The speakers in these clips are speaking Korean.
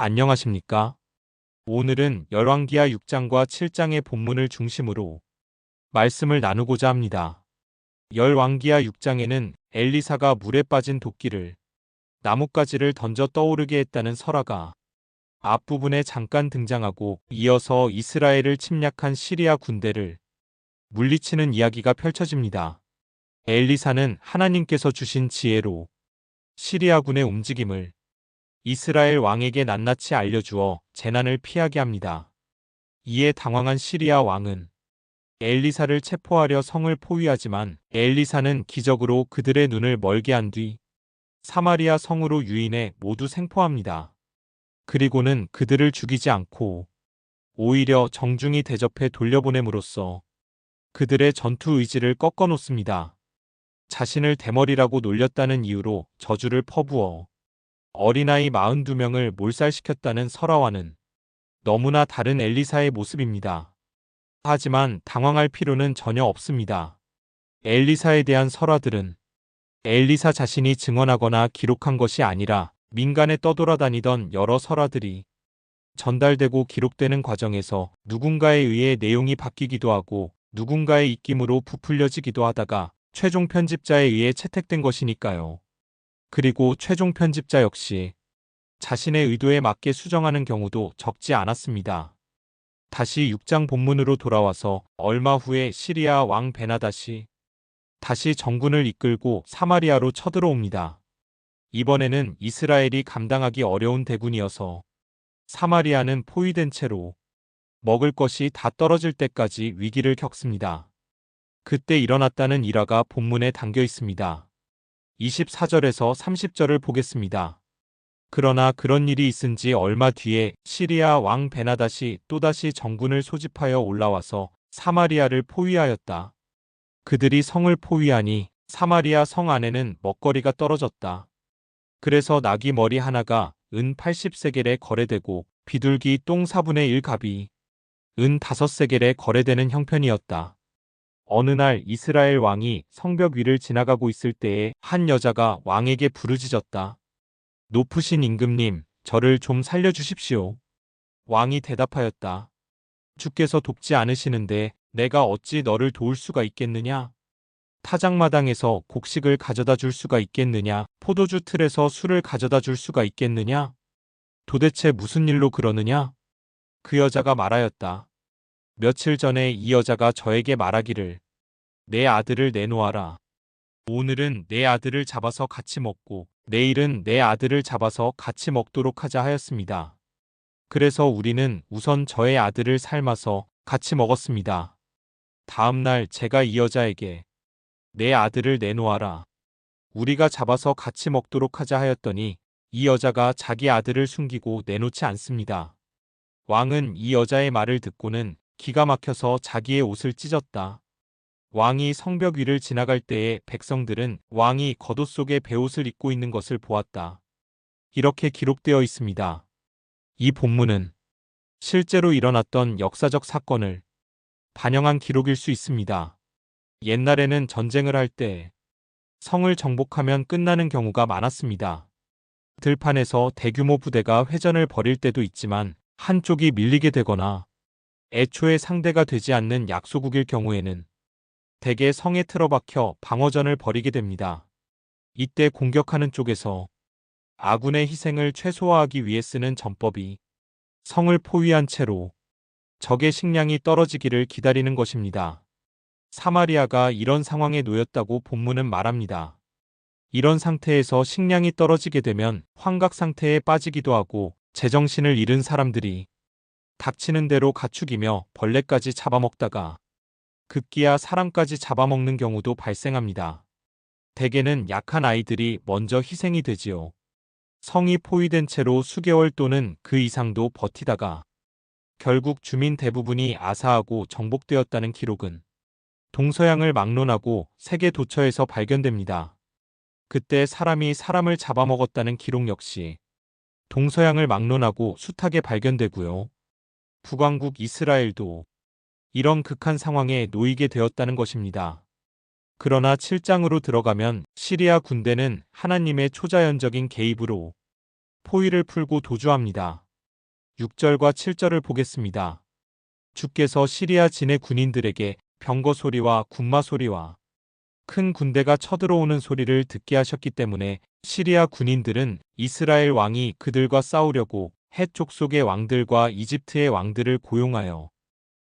안녕하십니까? 오늘은 열왕기하 6장과 7장의 본문을 중심으로 말씀을 나누고자 합니다. 열왕기하 6장에는 엘리사가 물에 빠진 도끼를 나뭇가지를 던져 떠오르게 했다는 설화가 앞부분에 잠깐 등장하고, 이어서 이스라엘을 침략한 시리아 군대를 물리치는 이야기가 펼쳐집니다. 엘리사는 하나님께서 주신 지혜로 시리아군의 움직임을 이스라엘 왕에게 낱낱이 알려주어 재난을 피하게 합니다. 이에 당황한 시리아 왕은 엘리사를 체포하려 성을 포위하지만, 엘리사는 기적으로 그들의 눈을 멀게 한 뒤 사마리아 성으로 유인해 모두 생포합니다. 그리고는 그들을 죽이지 않고 오히려 정중히 대접해 돌려보냄으로써 그들의 전투 의지를 꺾어 놓습니다. 자신을 대머리라고 놀렸다는 이유로 저주를 퍼부어 어린아이 42명을 몰살시켰다는 설화와는 너무나 다른 엘리사의 모습입니다. 하지만 당황할 필요는 전혀 없습니다. 엘리사에 대한 설화들은 엘리사 자신이 증언하거나 기록한 것이 아니라 민간에 떠돌아다니던 여러 설화들이 전달되고 기록되는 과정에서 누군가에 의해 내용이 바뀌기도 하고, 누군가의 입김으로 부풀려지기도 하다가 최종 편집자에 의해 채택된 것이니까요. 그리고 최종 편집자 역시 자신의 의도에 맞게 수정하는 경우도 적지 않았습니다. 다시 6장 본문으로 돌아와서 얼마 후에 시리아 왕 베나닷이 다시 정군을 이끌고 사마리아로 쳐들어옵니다. 이번에는 이스라엘이 감당하기 어려운 대군이어서 사마리아는 포위된 채로 먹을 것이 다 떨어질 때까지 위기를 겪습니다. 그때 일어났다는 일화가 본문에 담겨 있습니다. 24절에서 30절을 보겠습니다. 그러나 그런 일이 있은 지 얼마 뒤에 시리아 왕 베나닷이 또다시 정군을 소집하여 올라와서 사마리아를 포위하였다. 그들이 성을 포위하니 사마리아 성 안에는 먹거리가 떨어졌다. 그래서 나귀 머리 하나가 은 80세겔에 거래되고, 비둘기 똥 4분의 1 갑이 은 5세겔에 거래되는 형편이었다. 어느 날 이스라엘 왕이 성벽 위를 지나가고 있을 때에 한 여자가 왕에게 부르짖었다. 높으신 임금님, 저를 좀 살려주십시오. 왕이 대답하였다. 주께서 돕지 않으시는데 내가 어찌 너를 도울 수가 있겠느냐? 타작마당에서 곡식을 가져다 줄 수가 있겠느냐? 포도주 틀에서 술을 가져다 줄 수가 있겠느냐? 도대체 무슨 일로 그러느냐? 그 여자가 말하였다. 며칠 전에 이 여자가 저에게 말하기를, 내 아들을 내놓아라. 오늘은 내 아들을 잡아서 같이 먹고 내일은 내 아들을 잡아서 같이 먹도록 하자 하였습니다. 그래서 우리는 우선 저의 아들을 삶아서 같이 먹었습니다. 다음 날 제가 이 여자에게 내 아들을 내놓아라. 우리가 잡아서 같이 먹도록 하자 하였더니 이 여자가 자기 아들을 숨기고 내놓지 않습니다. 왕은 이 여자의 말을 듣고는 기가 막혀서 자기의 옷을 찢었다. 왕이 성벽 위를 지나갈 때에 백성들은 왕이 겉옷 속에 베옷을 입고 있는 것을 보았다. 이렇게 기록되어 있습니다. 이 본문은 실제로 일어났던 역사적 사건을 반영한 기록일 수 있습니다. 옛날에는 전쟁을 할 때 성을 정복하면 끝나는 경우가 많았습니다. 들판에서 대규모 부대가 회전을 벌일 때도 있지만, 한쪽이 밀리게 되거나 애초에 상대가 되지 않는 약소국일 경우에는 대개 성에 틀어박혀 방어전을 벌이게 됩니다. 이때 공격하는 쪽에서 아군의 희생을 최소화하기 위해 쓰는 전법이 성을 포위한 채로 적의 식량이 떨어지기를 기다리는 것입니다. 사마리아가 이런 상황에 놓였다고 본문은 말합니다. 이런 상태에서 식량이 떨어지게 되면 환각 상태에 빠지기도 하고, 제정신을 잃은 사람들이 닥치는 대로 가축이며 벌레까지 잡아먹다가 급기야 사람까지 잡아먹는 경우도 발생합니다. 대개는 약한 아이들이 먼저 희생이 되지요. 성이 포위된 채로 수개월 또는 그 이상도 버티다가 결국 주민 대부분이 아사하고 정복되었다는 기록은 동서양을 막론하고 세계 도처에서 발견됩니다. 그때 사람이 사람을 잡아먹었다는 기록 역시 동서양을 막론하고 숱하게 발견되고요. 북왕국 이스라엘도 이런 극한 상황에 놓이게 되었다는 것입니다. 그러나 7장으로 들어가면 시리아 군대는 하나님의 초자연적인 개입으로 포위를 풀고 도주합니다. 6절과 7절을 보겠습니다. 주께서 시리아 진의 군인들에게 병거 소리와 군마 소리와 큰 군대가 쳐들어오는 소리를 듣게 하셨기 때문에 시리아 군인들은 이스라엘 왕이 그들과 싸우려고 헷 족속의 왕들과 이집트의 왕들을 고용하여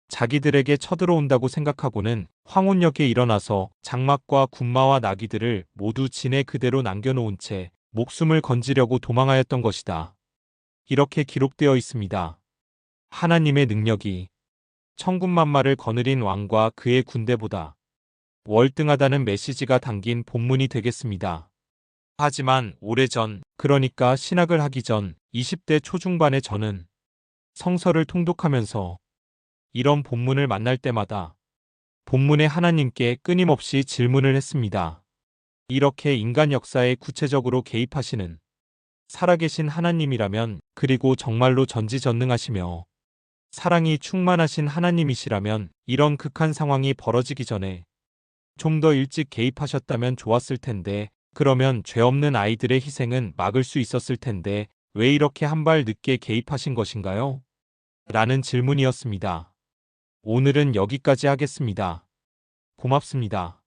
자기들에게 쳐들어온다고 생각하고는 황혼역에 일어나서 장막과 군마와 나귀들을 모두 진에 그대로 남겨놓은 채 목숨을 건지려고 도망하였던 것이다. 이렇게 기록되어 있습니다. 하나님의 능력이 천군만마를 거느린 왕과 그의 군대보다 월등하다는 메시지가 담긴 본문이 되겠습니다. 하지만 오래전, 그러니까 신학을 하기 전 20대 초중반의 저는 성서를 통독하면서 이런 본문을 만날 때마다 본문의 하나님께 끊임없이 질문을 했습니다. 이렇게 인간 역사에 구체적으로 개입하시는 살아계신 하나님이라면, 그리고 정말로 전지전능하시며 사랑이 충만하신 하나님이시라면 이런 극한 상황이 벌어지기 전에 좀 더 일찍 개입하셨다면 좋았을 텐데, 그러면 죄 없는 아이들의 희생은 막을 수 있었을 텐데 왜 이렇게 한 발 늦게 개입하신 것인가요? 라는 질문이었습니다. 오늘은 여기까지 하겠습니다. 고맙습니다.